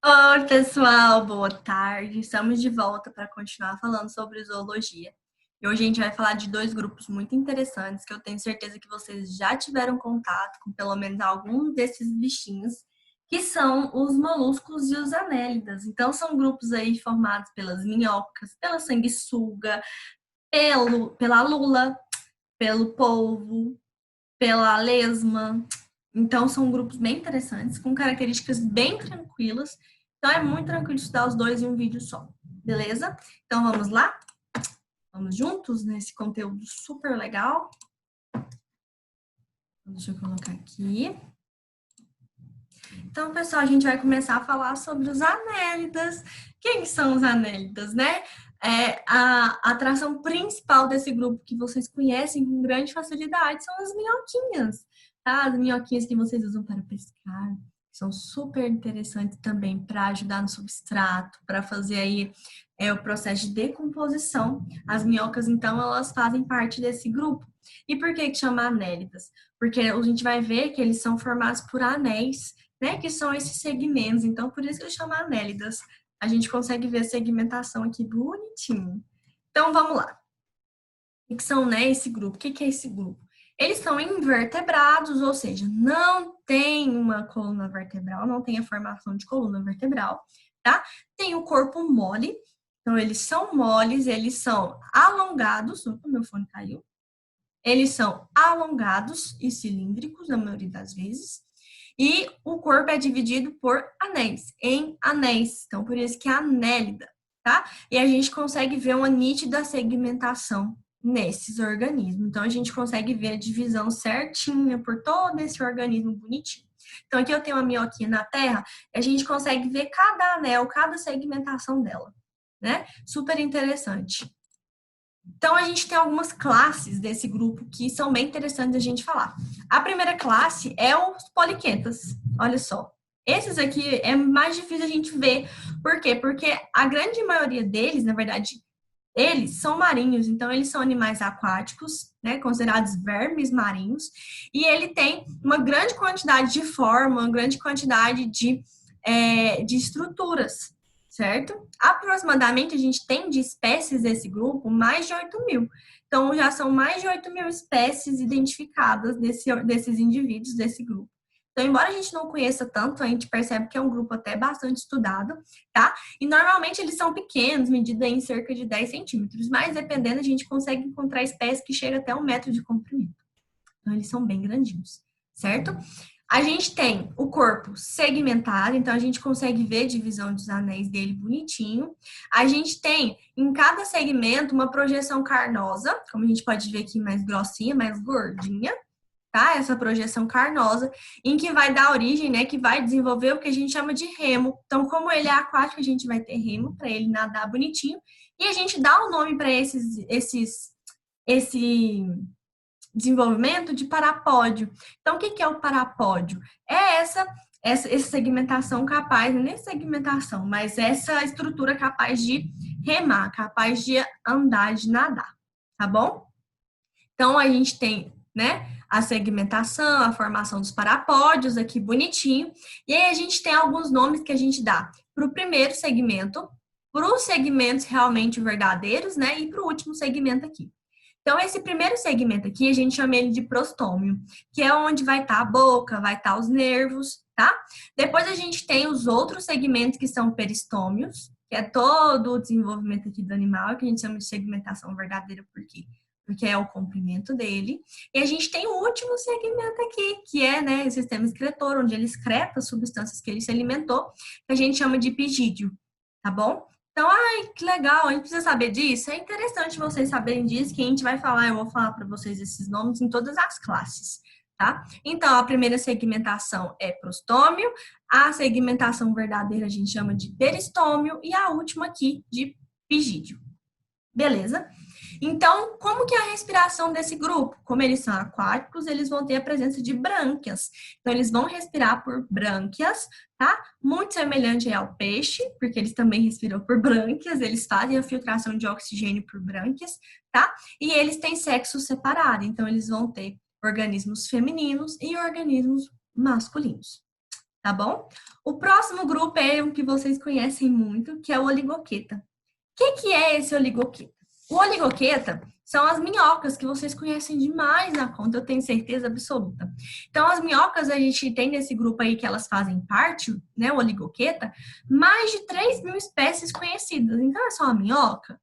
Oi, pessoal, boa tarde. Estamos de volta para continuar falando sobre zoologia. E hoje a gente vai falar de dois grupos muito interessantes que eu tenho certeza que vocês já tiveram contato com pelo menos algum desses bichinhos, que são os moluscos e os anélidas. Então, são grupos aí formados pelas minhocas, pela sanguessuga, pela lula, pelo polvo, pela lesma. Então, são grupos bem interessantes, com características bem tranquilas. Então, é muito tranquilo estudar os dois em um vídeo só, beleza? Então, vamos lá? Vamos juntos nesse conteúdo super legal? Deixa eu colocar aqui. Então, pessoal, a gente vai começar a falar sobre os anélidas. Quem são os anélidas, né? É, a atração principal desse grupo que vocês conhecem com grande facilidade são as minhoquinhas, tá? As minhoquinhas que vocês usam para pescar, são super interessantes também para ajudar no substrato, para fazer aí o processo de decomposição. As minhocas, então, elas fazem parte desse grupo. E por que chama anélidas? Porque a gente vai ver que eles são formados por anéis, né, que são esses segmentos. Então, por isso que eu chamo anélidas. A gente consegue ver a segmentação aqui bonitinho. Então, vamos lá. O que são, né, esse grupo? O que é esse grupo? Eles são invertebrados, ou seja, não tem uma coluna vertebral, não tem a formação de coluna vertebral, tá? Tem o corpo mole, então eles são moles, eles são alongados. Opa, meu fone caiu. Eles são alongados e cilíndricos, na maioria das vezes. E o corpo é dividido por anéis, em anéis. Então, por isso que é anélida, tá? E a gente consegue ver uma nítida segmentação nesses organismos. Então, a gente consegue ver a divisão certinha por todo esse organismo bonitinho. Então, aqui eu tenho uma minhoquinha na terra, e a gente consegue ver cada anel, cada segmentação dela, né? Super interessante. Então, a gente tem algumas classes desse grupo que são bem interessantes a gente falar. A primeira classe é os poliquetas. Olha só. Esses aqui é mais difícil a gente ver. Por quê? Porque a grande maioria deles, na verdade, eles são marinhos, então eles são animais aquáticos, né, considerados vermes marinhos, e ele tem uma grande quantidade de forma, uma grande quantidade de estruturas, certo? Aproximadamente a gente tem de espécies desse grupo mais de 8.000. Então já são mais de 8.000 espécies identificadas desses indivíduos desse grupo. Então, embora a gente não conheça tanto, a gente percebe que é um grupo até bastante estudado, tá? E normalmente eles são pequenos, medida em cerca de 10 centímetros, mas dependendo, a gente consegue encontrar espécies que chegam até 1 metro de comprimento. Então, eles são bem grandinhos, certo? A gente tem o corpo segmentado, então a gente consegue ver a divisão dos anéis dele bonitinho. A gente tem em cada segmento uma projeção carnosa, como a gente pode ver aqui mais grossinha, mais gordinha, tá? Essa projeção carnosa, em que vai dar origem, né? Que vai desenvolver o que a gente chama de remo. Então, como ele é aquático, a gente vai ter remo para ele nadar bonitinho. E a gente dá o nome para esse desenvolvimento de parapódio. Então, o que é o parapódio? É essa segmentação capaz, não é segmentação, mas essa estrutura capaz de remar, capaz de andar, de nadar, tá bom? Então, a gente tem, né, a segmentação, a formação dos parapódios aqui bonitinho. E aí a gente tem alguns nomes que a gente dá para o primeiro segmento, para os segmentos realmente verdadeiros, né, e para o último segmento aqui. Então, esse primeiro segmento aqui, a gente chama ele de prostômio, que é onde vai estar a boca, vai estar os nervos, tá? Depois a gente tem os outros segmentos que são peristômios, que é todo o desenvolvimento aqui do animal, que a gente chama de segmentação verdadeira, por quê? Porque é o comprimento dele. E a gente tem o último segmento aqui, que é, né, o sistema excretor, onde ele excreta as substâncias que ele se alimentou, que a gente chama de epigídeo, tá bom? Então, ai, que legal, a gente precisa saber disso. É interessante vocês saberem disso, que a gente vai falar, eu vou falar para vocês esses nomes em todas as classes, tá? Então, a primeira segmentação é prostômio, a segmentação verdadeira a gente chama de peristômio e a última aqui de pigídeo. Beleza? Então, como que é a respiração desse grupo? Como eles são aquáticos, eles vão ter a presença de brânquias. Então, eles vão respirar por brânquias, tá? Muito semelhante ao peixe, porque eles também respiram por brânquias, eles fazem a filtração de oxigênio por brânquias, tá? E eles têm sexo separado, então eles vão ter organismos femininos e organismos masculinos. tá bom? O próximo grupo é um que vocês conhecem muito, que é o oligoqueta. O que é esse oligoqueta? O oligoqueta são as minhocas que vocês conhecem demais na conta, eu tenho certeza absoluta. Então, as minhocas, a gente tem nesse grupo aí que elas fazem parte, né, o oligoqueta, mais de 3.000 espécies conhecidas. Então, é só a minhoca?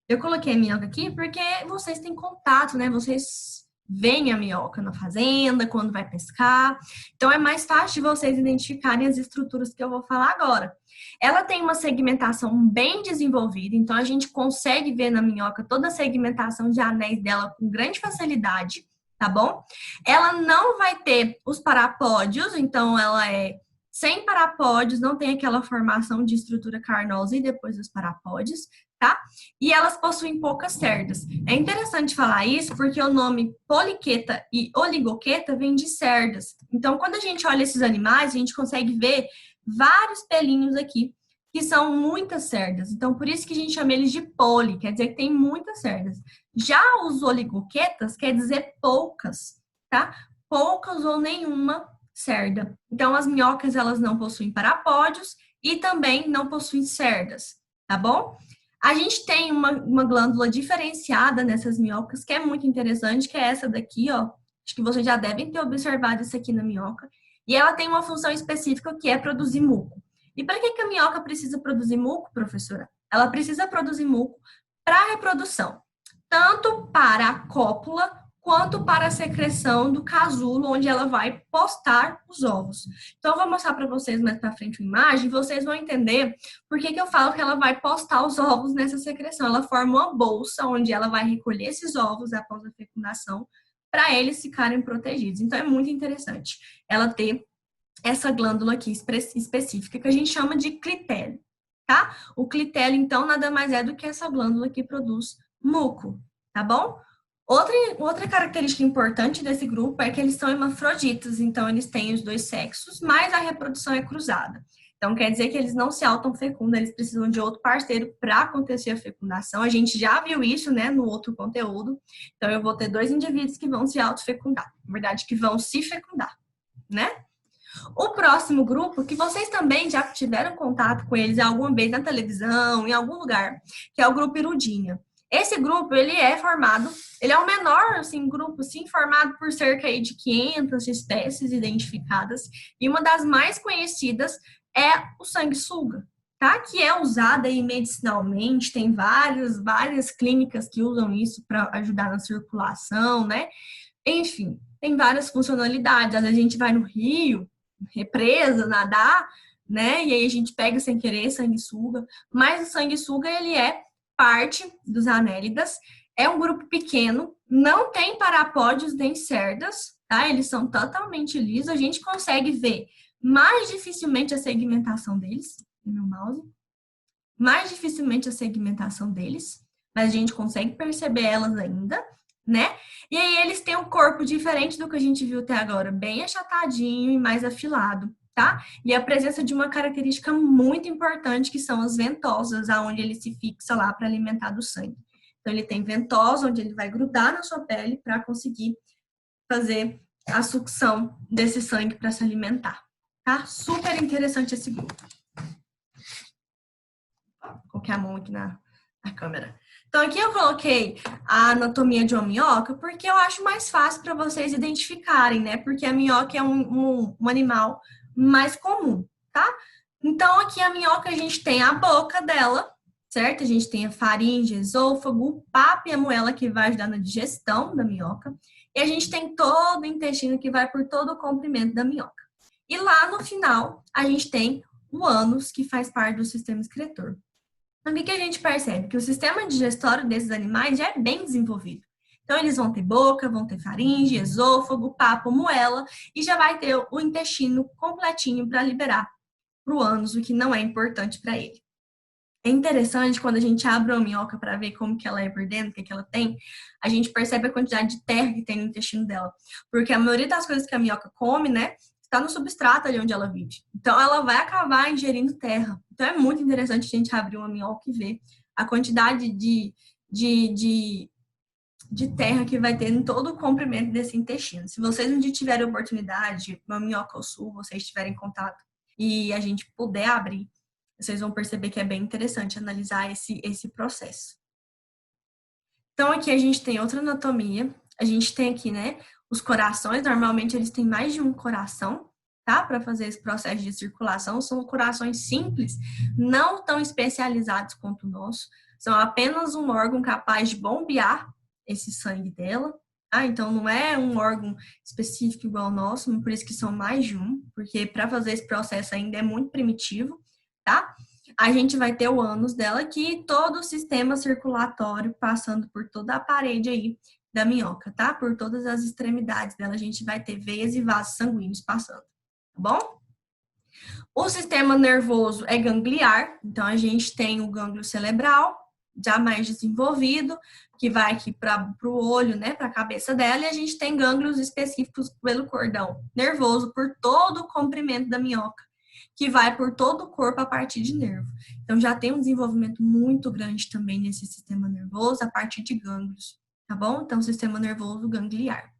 Eu coloquei a minhoca aqui porque vocês têm contato, né? Vocês veem a minhoca na fazenda, quando vai pescar. Então, é mais fácil de vocês identificarem as estruturas que eu vou falar agora. Ela tem uma segmentação bem desenvolvida, então a gente consegue ver na minhoca toda a segmentação de anéis dela com grande facilidade, tá bom? Ela não vai ter os parapódios, então ela é sem parapódios, não tem aquela formação de estrutura carnosa e depois dos parapódios, tá? E elas possuem poucas cerdas. É interessante falar isso porque o nome poliqueta e oligoqueta vem de cerdas. Então, quando a gente olha esses animais, a gente consegue ver vários pelinhos aqui, que são muitas cerdas. Então, por isso que a gente chama eles de poli, quer dizer que tem muitas cerdas. Já os oligoquetas quer dizer poucas, tá? Poucas ou nenhuma cerda. Então, as minhocas, elas não possuem parapódios e também não possuem cerdas, tá bom? A gente tem uma glândula diferenciada nessas minhocas, que é muito interessante, que é essa daqui, ó. Acho que vocês já devem ter observado isso aqui na minhoca. E ela tem uma função específica que é produzir muco. E para que a minhoca precisa produzir muco, professora? Ela precisa produzir muco para reprodução, tanto para a cópula quanto para a secreção do casulo, onde ela vai postar os ovos. Então, eu vou mostrar para vocês mais para frente uma imagem, e vocês vão entender por que eu falo que ela vai postar os ovos nessa secreção. Ela forma uma bolsa onde ela vai recolher esses ovos após a fecundação para eles ficarem protegidos. Então, é muito interessante ela ter essa glândula aqui específica, que a gente chama de clitélio, tá? O clitélio, então, nada mais é do que essa glândula que produz muco, tá bom? Outra característica importante desse grupo é que eles são hermafroditas, então eles têm os dois sexos, mas a reprodução é cruzada. Então, quer dizer que eles não se autofecundam, eles precisam de outro parceiro para acontecer a fecundação. A gente já viu isso, né, no outro conteúdo. Então, eu vou ter dois indivíduos que vão se autofecundar. Na verdade, que vão se fecundar, né? O próximo grupo, que vocês também já tiveram contato com eles alguma vez na televisão, em algum lugar, que é o grupo Irudinha. Esse grupo, ele é o menor, assim, grupo, assim, formado por cerca aí de 500 espécies identificadas, e uma das mais conhecidas é o sanguessuga, tá? Que é usada aí medicinalmente, tem várias clínicas que usam isso para ajudar na circulação, né? Enfim, tem várias funcionalidades. Às vezes a gente vai no rio, represa, nadar, né? E aí a gente pega sem querer sanguessuga, mas o sanguessuga, ele é parte dos anélidas, é um grupo pequeno, não tem parapódios nem cerdas, tá? Eles são totalmente lisos, a gente consegue ver mais dificilmente a segmentação deles, no meu mouse, mais dificilmente a segmentação deles, mas a gente consegue perceber elas ainda, né? E aí eles têm um corpo diferente do que a gente viu até agora, bem achatadinho e mais afilado, tá? E a presença de uma característica muito importante, que são as ventosas, aonde ele se fixa lá para alimentar do sangue. Então, ele tem ventosa, onde ele vai grudar na sua pele para conseguir fazer a sucção desse sangue para se alimentar, tá? Super interessante esse grupo. Coloquei a mão aqui na câmera. Então, aqui eu coloquei a anatomia de uma minhoca porque eu acho mais fácil para vocês identificarem, né? Porque a minhoca é um animal mais comum, tá? Então, aqui a minhoca, a gente tem a boca dela, certo? A gente tem a faringe, esôfago, o papo e a moela que vai ajudar na digestão da minhoca. E a gente tem todo o intestino que vai por todo o comprimento da minhoca. E lá no final, a gente tem o ânus, que faz parte do sistema excretor. Então, o que a gente percebe? Que o sistema digestório desses animais já é bem desenvolvido. Então, eles vão ter boca, vão ter faringe, esôfago, papo, moela, e já vai ter o intestino completinho para liberar para o ânus, o que não é importante para ele. É interessante quando a gente abre uma minhoca para ver como que ela é por dentro, o que ela tem, a gente percebe a quantidade de terra que tem no intestino dela. Porque a maioria das coisas que a minhoca come, né, está no substrato ali onde ela vive. Então, ela vai acabar ingerindo terra. Então, é muito interessante a gente abrir uma minhoca e ver a quantidade de de terra que vai ter em todo o comprimento desse intestino. Se vocês um dia tiverem oportunidade, uma minhoca ao sul, vocês tiverem contato e a gente puder abrir, vocês vão perceber que é bem interessante analisar esse processo. Então, aqui a gente tem outra anatomia. A gente tem aqui, né, os corações. Normalmente, eles têm mais de um coração, tá? Para fazer esse processo de circulação. São corações simples, não tão especializados quanto o nosso. São apenas um órgão capaz de bombear esse sangue dela. Ah, então não é um órgão específico igual ao nosso, por isso que são mais de um, porque para fazer esse processo ainda é muito primitivo, tá? A gente vai ter o ânus dela aqui, todo o sistema circulatório passando por toda a parede aí da minhoca, tá? Por todas as extremidades dela, a gente vai ter veias e vasos sanguíneos passando, tá bom? O sistema nervoso é gangliar, então a gente tem o gânglio cerebral, já mais desenvolvido, que vai aqui para o olho, né, para a cabeça dela, e a gente tem gânglios específicos pelo cordão nervoso, por todo o comprimento da minhoca, que vai por todo o corpo a partir de nervo. Então, já tem um desenvolvimento muito grande também nesse sistema nervoso a partir de gânglios, tá bom? Então, sistema nervoso gangliar.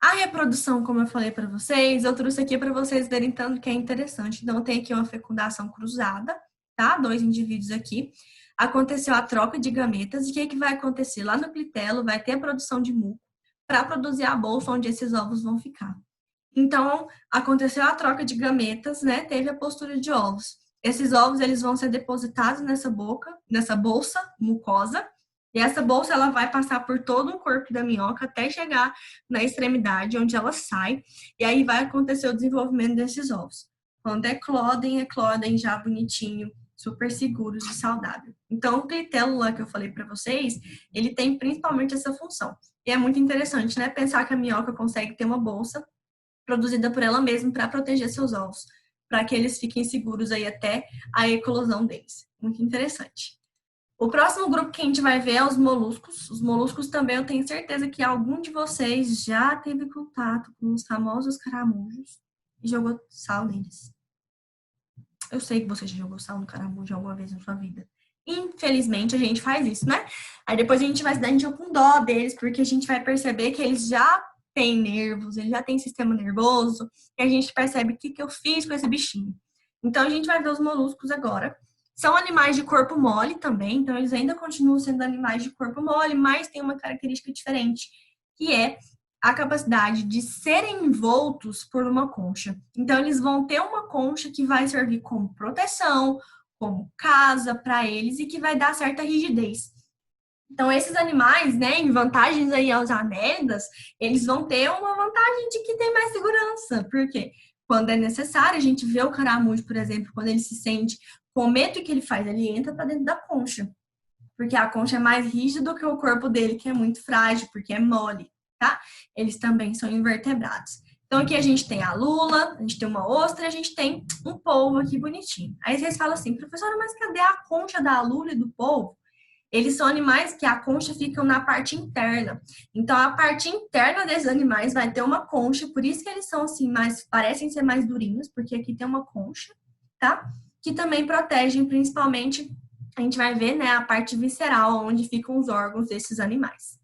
A reprodução, como eu falei para vocês, eu trouxe aqui para vocês verem tanto que é interessante. Então, tem aqui uma fecundação cruzada, tá? 2 indivíduos aqui. Aconteceu a troca de gametas. E o que vai acontecer? Lá no clitelo vai ter a produção de muco para produzir a bolsa onde esses ovos vão ficar. Então, aconteceu a troca de gametas, né? Teve a postura de ovos. Esses ovos, eles vão ser depositados nessa bolsa mucosa, e essa bolsa, ela vai passar por todo o corpo da minhoca até chegar na extremidade, onde ela sai, e aí vai acontecer o desenvolvimento desses ovos. Quando é clodem já bonitinho, super seguros e saudável. Então, o clitelo lá que eu falei para vocês, ele tem principalmente essa função. E é muito interessante, né? Pensar que a minhoca consegue ter uma bolsa produzida por ela mesma para proteger seus ovos, para que eles fiquem seguros aí até a eclosão deles. Muito interessante. O próximo grupo que a gente vai ver é os moluscos. Os moluscos também eu tenho certeza que algum de vocês já teve contato com os famosos caramujos e jogou sal neles. Eu sei que você já jogou sal no caramujo alguma vez na sua vida. Infelizmente, a gente faz isso, né? Aí depois a gente vai se dar com dó deles, porque a gente vai perceber que eles já têm nervos, eles já têm sistema nervoso, e a gente percebe o que eu fiz com esse bichinho. Então, a gente vai ver os moluscos agora. São animais de corpo mole também, então eles ainda continuam sendo animais de corpo mole, mas tem uma característica diferente, que é a capacidade de serem envoltos por uma concha. Então, eles vão ter uma concha que vai servir como proteção, como casa para eles e que vai dar certa rigidez. Então, esses animais, né, em vantagens aí aos anélidas, eles vão ter uma vantagem de que tem mais segurança. Por quê? Quando é necessário, a gente vê o caramujo, por exemplo, quando ele se sente com medo, o que ele faz? Ele entra para dentro da concha. Porque a concha é mais rígida do que o corpo dele, que é muito frágil, porque é mole, tá? Eles também são invertebrados. Então, aqui a gente tem a lula, a gente tem uma ostra, a gente tem um polvo aqui bonitinho. Aí vocês falam assim, professora, mas cadê a concha da lula e do polvo? Eles são animais que a concha fica na parte interna. Então, a parte interna desses animais vai ter uma concha, por isso que eles são assim, parecem ser mais durinhos, porque aqui tem uma concha, tá? Que também protegem, principalmente, a gente vai ver, né, a parte visceral, onde ficam os órgãos desses animais,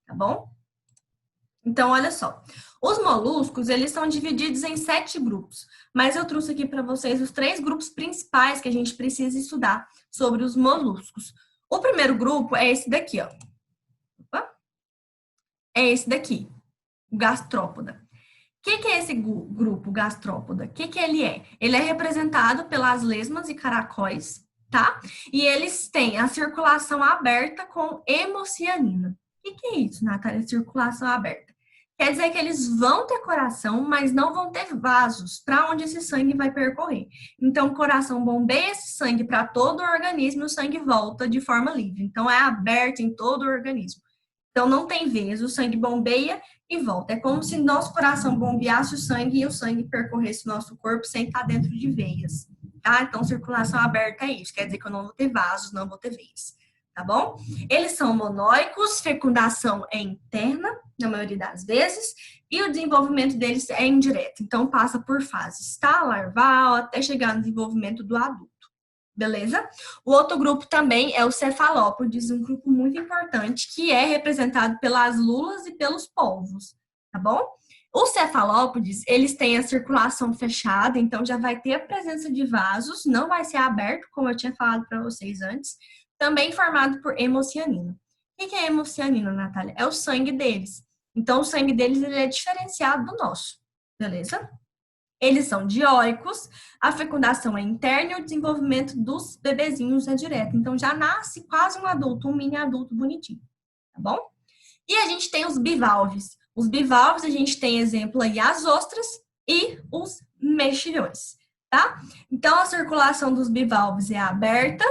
tá bom? Então, olha só. Os moluscos, eles são divididos em 7 grupos, mas eu trouxe aqui para vocês os 3 grupos principais que a gente precisa estudar sobre os moluscos. O primeiro grupo é esse daqui, ó. Opa. É esse daqui, o gastrópoda. O que é esse grupo gastrópoda? O que ele é? Ele é representado pelas lesmas e caracóis, tá? E eles têm a circulação aberta com hemocianina. O que é isso, Natália? Circulação aberta. Quer dizer que eles vão ter coração, mas não vão ter vasos para onde esse sangue vai percorrer. Então, o coração bombeia esse sangue para todo o organismo e o sangue volta de forma livre. Então, é aberto em todo o organismo. Então, não tem veias, o sangue bombeia e volta. É como se nosso coração bombeasse o sangue e o sangue percorresse o nosso corpo sem estar dentro de veias, tá? Então, circulação aberta é isso. Quer dizer que eu não vou ter vasos, não vou ter veias, tá bom? Eles são monóicos, fecundação é interna, na maioria das vezes, e o desenvolvimento deles é indireto. Então, passa por fases, tá? Larval até chegar no desenvolvimento do adulto. Beleza? O outro grupo também é o cefalópodes, um grupo muito importante, que é representado pelas lulas e pelos polvos, tá bom? Os cefalópodes, eles têm a circulação fechada, então já vai ter a presença de vasos, não vai ser aberto, como eu tinha falado para vocês antes, também formado por hemocianina. O que é hemocianina, Natália? É o sangue deles. Então, o sangue deles ele é diferenciado do nosso, beleza? Eles são dioicos, a fecundação é interna e o desenvolvimento dos bebezinhos é direto. Então, já nasce quase um adulto, um mini adulto bonitinho, tá bom? E a gente tem os bivalves. Os bivalves, a gente tem exemplo aí as ostras e os mexilhões, tá? Então, a circulação dos bivalves é aberta,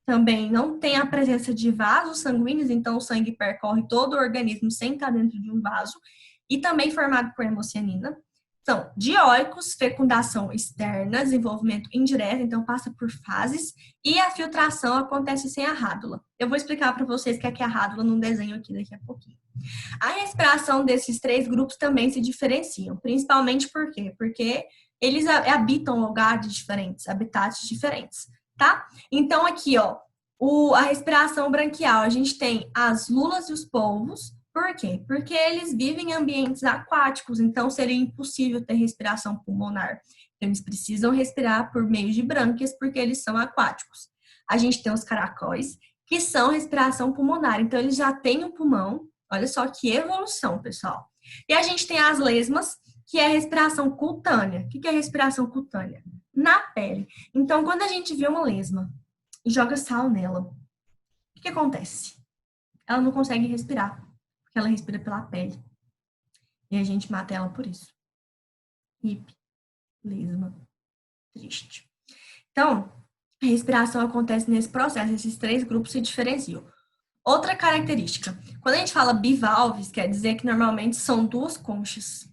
também não tem a presença de vasos sanguíneos, então o sangue percorre todo o organismo sem estar dentro de um vaso, e também formado por hemocianina. São dioicos, fecundação externa, desenvolvimento indireto, então passa por fases, e a filtração acontece sem a rádula. Eu vou explicar para vocês o que é a rádula num desenho aqui daqui a pouquinho. A respiração desses três grupos também se diferenciam, principalmente por quê? Porque eles habitam lugares diferentes, habitats diferentes, tá? Então aqui, ó, a respiração branquial, a gente tem as lulas e os polvos. Por quê? Porque eles vivem em ambientes aquáticos, então seria impossível ter respiração pulmonar. Então, eles precisam respirar por meio de brânquias, porque eles são aquáticos. A gente tem os caracóis, que são respiração pulmonar, então eles já têm um pulmão. Olha só que evolução, pessoal. E a gente tem as lesmas, que é a respiração cutânea. O que é respiração cutânea? Na pele. Então, quando a gente vê uma lesma e joga sal nela, o que acontece? Ela não consegue respirar, porque ela respira pela pele. E a gente mata ela por isso. Hip, lesma, triste. Então, a respiração acontece nesse processo. Esses três grupos se diferenciam. Outra característica. Quando a gente fala bivalves, quer dizer que normalmente são duas conchas.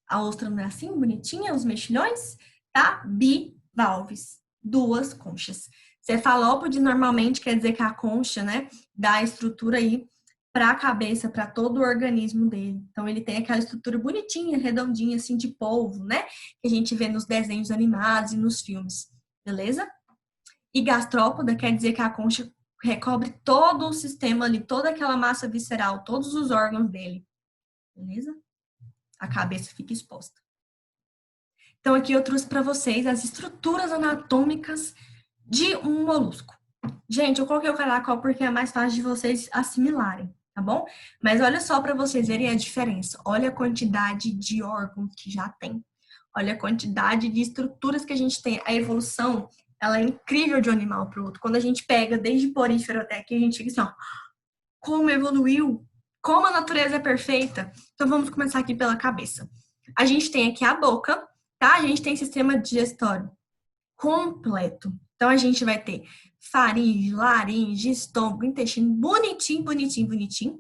A ostra não é assim, bonitinha, os mexilhões, tá? Bivalves, duas conchas. Cefalópode normalmente quer dizer que a concha, né, dá a estrutura aí para a cabeça, para todo o organismo dele. Então, ele tem aquela estrutura bonitinha, redondinha, assim, de polvo, né? Que a gente vê nos desenhos animados e nos filmes, beleza? E gastrópoda quer dizer que a concha recobre todo o sistema ali, toda aquela massa visceral, todos os órgãos dele, beleza? A cabeça fica exposta. Então, aqui eu trouxe para vocês as estruturas anatômicas de um molusco. Gente, eu coloquei o caracol porque é mais fácil de vocês assimilarem, tá bom? Mas olha só para vocês verem a diferença. Olha a quantidade de órgãos que já tem. Olha a quantidade de estruturas que a gente tem. A evolução, ela é incrível de um animal para o outro. Quando a gente pega desde porífero até aqui, a gente fica assim, ó, como evoluiu, como a natureza é perfeita. Então, vamos começar aqui pela cabeça. A gente tem aqui a boca, tá? A gente tem sistema digestório completo. Então, a gente vai ter faringe, laringe, estômago, intestino, bonitinho, bonitinho, bonitinho,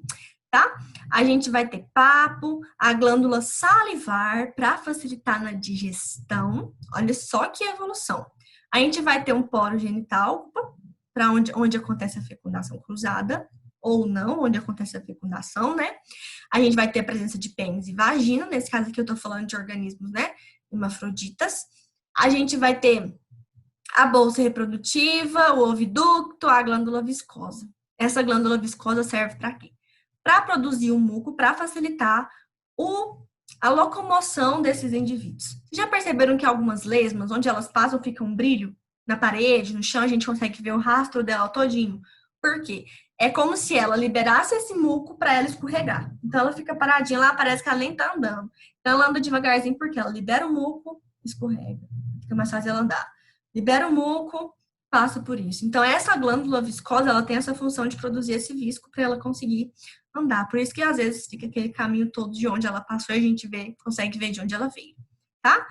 tá? A gente vai ter papo, a glândula salivar para facilitar na digestão. Olha só que evolução. A gente vai ter um poro genital, para onde acontece a fecundação cruzada, ou não, onde acontece a fecundação, né? A gente vai ter a presença de pênis e vagina, nesse caso aqui eu tô falando de organismos, né? Hermafroditas. A gente vai ter a bolsa reprodutiva, o oviducto, a glândula viscosa. Essa glândula viscosa serve para quê? Para produzir o muco, para facilitar a locomoção desses indivíduos. Vocês já perceberam que algumas lesmas, onde elas passam, fica um brilho na parede, no chão, a gente consegue ver o rastro dela todinho. Por quê? É como se ela liberasse esse muco para ela escorregar. Então, ela fica paradinha lá, parece que ela nem tá andando. Então, ela anda devagarzinho porque ela libera o muco, escorrega. Fica mais fácil ela andar. Libera o muco, passa por isso. Então, essa glândula viscosa, ela tem essa função de produzir esse visco para ela conseguir andar. Por isso que, às vezes, fica aquele caminho todo de onde ela passou e a gente consegue ver de onde ela veio, tá?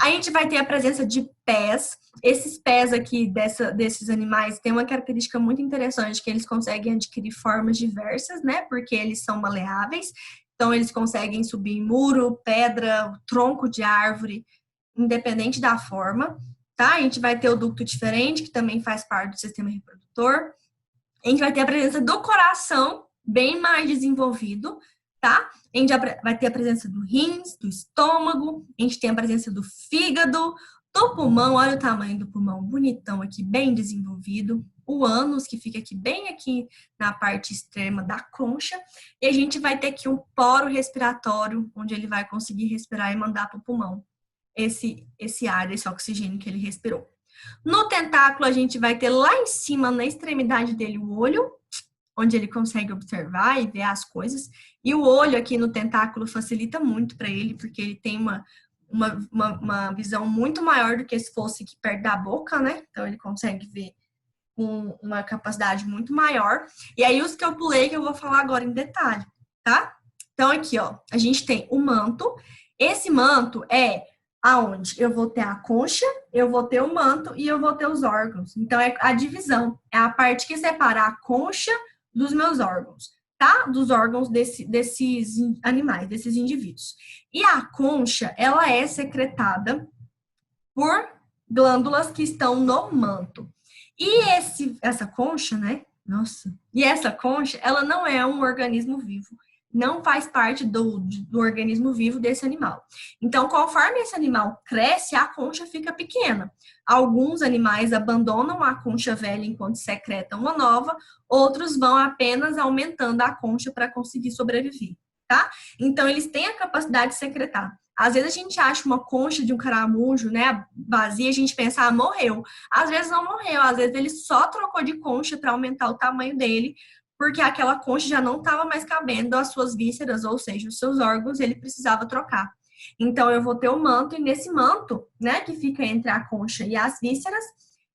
A gente vai ter a presença de pés. Esses pés aqui desses animais têm uma característica muito interessante, que eles conseguem adquirir formas diversas, né? Porque eles são maleáveis. Então, eles conseguem subir em muro, pedra, tronco de árvore, independente da forma, tá? A gente vai ter o ducto diferente, que também faz parte do sistema reprodutor. A gente vai ter a presença do coração, bem mais desenvolvido, tá? A gente vai ter a presença do rins, do estômago, a gente tem a presença do fígado, Do pulmão, olha o tamanho do pulmão, bonitão aqui, bem desenvolvido. O ânus, que fica aqui bem aqui na parte extrema da concha. E a gente vai ter aqui um poro respiratório, onde ele vai conseguir respirar e mandar para o pulmão esse ar, esse oxigênio que ele respirou. No tentáculo, a gente vai ter lá em cima, na extremidade dele, o olho, onde ele consegue observar e ver as coisas. E o olho aqui no tentáculo facilita muito para ele, porque ele tem uma visão muito maior do que se fosse aqui perto da boca, né? Então ele consegue ver com uma capacidade muito maior. E aí os que eu pulei que eu vou falar agora em detalhe, tá? Então aqui, ó, a gente tem o manto. Esse manto é aonde eu vou ter a concha, eu vou ter o manto e eu vou ter os órgãos. Então é a divisão, é a parte que separa a concha dos meus órgãos, tá? Dos órgãos desses animais, desses indivíduos. E a concha, ela é secretada por glândulas que estão no manto. E essa concha, né? Nossa. E essa concha, ela não é um organismo vivo. Não faz parte do organismo vivo desse animal. Então, conforme esse animal cresce, a concha fica pequena. Alguns animais abandonam a concha velha enquanto secretam uma nova, outros vão apenas aumentando a concha para conseguir sobreviver, tá? Então, eles têm a capacidade de secretar. Às vezes a gente acha uma concha de um caramujo, né, vazia, a gente pensa, ah, morreu. Às vezes não morreu, às vezes ele só trocou de concha para aumentar o tamanho dele, porque aquela concha já não estava mais cabendo às suas vísceras, ou seja, os seus órgãos, ele precisava trocar. Então, eu vou ter o manto, e nesse manto, né, que fica entre a concha e as vísceras,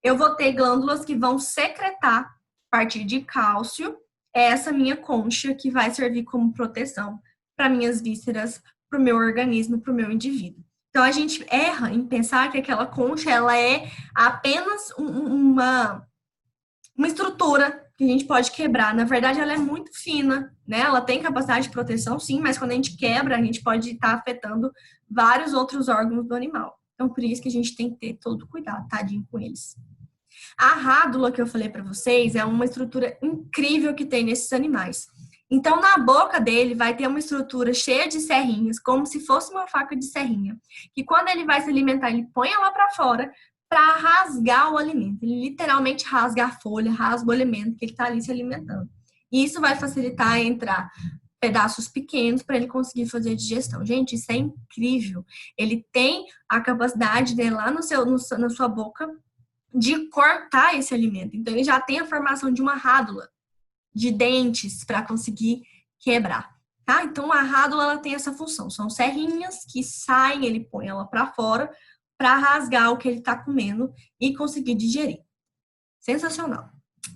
eu vou ter glândulas que vão secretar, a partir de cálcio, essa minha concha, que vai servir como proteção para minhas vísceras, para o meu organismo, para o meu indivíduo. Então, a gente erra em pensar que aquela concha, ela é apenas uma estrutura que a gente pode quebrar. Na verdade, ela é muito fina, né? Ela tem capacidade de proteção, sim, mas quando a gente quebra, a gente pode estar afetando vários outros órgãos do animal. Então, por isso que a gente tem que ter todo cuidado, tadinho com eles. A rádula que eu falei para vocês é uma estrutura incrível que tem nesses animais. Então, na boca dele vai ter uma estrutura cheia de serrinhas, como se fosse uma faca de serrinha, que quando ele vai se alimentar, ele põe ela para fora para rasgar o alimento. Ele literalmente rasga a folha, rasga o alimento que ele está ali se alimentando. E isso vai facilitar entrar pedaços pequenos para ele conseguir fazer a digestão. Gente, isso é incrível. Ele tem a capacidade de lá na sua boca de cortar esse alimento. Então, ele já tem a formação de uma rádula de dentes para conseguir quebrar, tá? Então, a rádula, ela tem essa função. São serrinhas que saem, ele põe ela para fora para rasgar o que ele está comendo e conseguir digerir. Sensacional.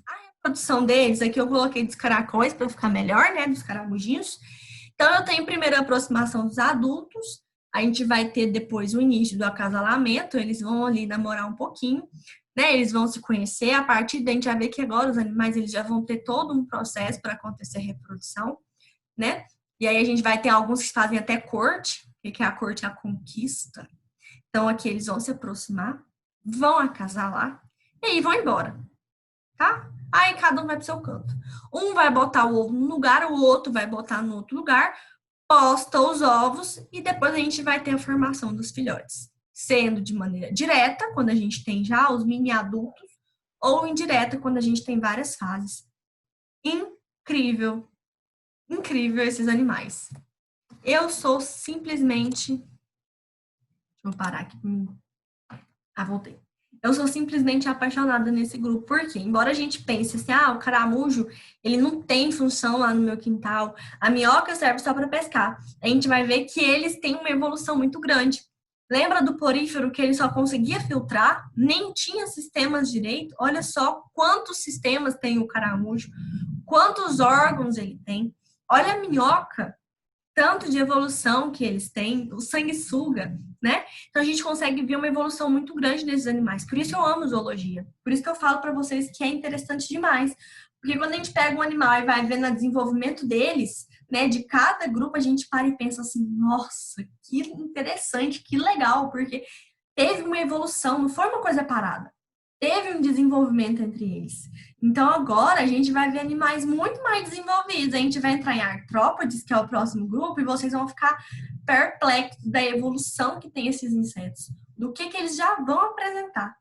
A reprodução deles, aqui eu coloquei dos caracóis para ficar melhor, né? Dos caramujinhos. Então, eu tenho primeiro a aproximação dos adultos, a gente vai ter depois o início do acasalamento, eles vão ali namorar um pouquinho, né? Eles vão se conhecer, a partir daí a gente vai ver que agora os animais eles já vão ter todo um processo para acontecer a reprodução, né? E aí a gente vai ter alguns que fazem até corte, que é a corte, a conquista. Então aqui eles vão se aproximar, vão acasalar e aí vão embora, tá? Aí cada um vai pro seu canto. Um vai botar o ovo num lugar, o outro vai botar no outro lugar, posta os ovos e depois a gente vai ter a formação dos filhotes. Sendo de maneira direta, quando a gente tem já os mini adultos, ou indireta, quando a gente tem várias fases. Incrível, incrível esses animais. Eu sou simplesmente... Deixa eu parar aqui. Ah, voltei. Eu sou simplesmente apaixonada nesse grupo, porque embora a gente pense assim, ah, o caramujo, ele não tem função lá no meu quintal, a minhoca serve só para pescar. A gente vai ver que eles têm uma evolução muito grande. Lembra do porífero que ele só conseguia filtrar? Nem tinha sistemas direito? Olha só quantos sistemas tem o caramujo, quantos órgãos ele tem. Olha a minhoca, tanto de evolução que eles têm, o sanguessuga, né? Então a gente consegue ver uma evolução muito grande desses animais. Por isso eu amo zoologia. Por isso que eu falo para vocês que é interessante demais. Porque quando a gente pega um animal e vai vendo o desenvolvimento deles, né, de cada grupo, a gente para e pensa assim, nossa, que interessante, que legal, porque teve uma evolução, não foi uma coisa parada. teve um desenvolvimento entre eles. Então, agora a gente vai ver animais muito mais desenvolvidos. A gente vai entrar em artrópodes, que é o próximo grupo, e vocês vão ficar perplexos da evolução que tem esses insetos, do que eles já vão apresentar,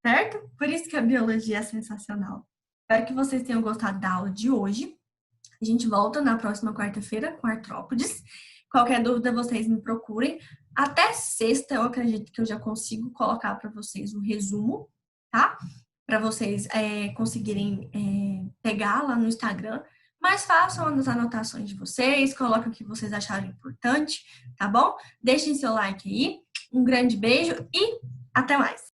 certo? Por isso que a biologia é sensacional. Espero que vocês tenham gostado da aula de hoje. A gente volta na próxima quarta-feira com artrópodes. Qualquer dúvida, vocês me procurem. Até sexta, eu acredito que eu já consigo colocar para vocês um resumo, tá? Para vocês conseguirem pegar lá no Instagram. Mas façam as anotações de vocês, coloquem o que vocês acharam importante, tá bom? Deixem seu like aí. Um grande beijo e até mais!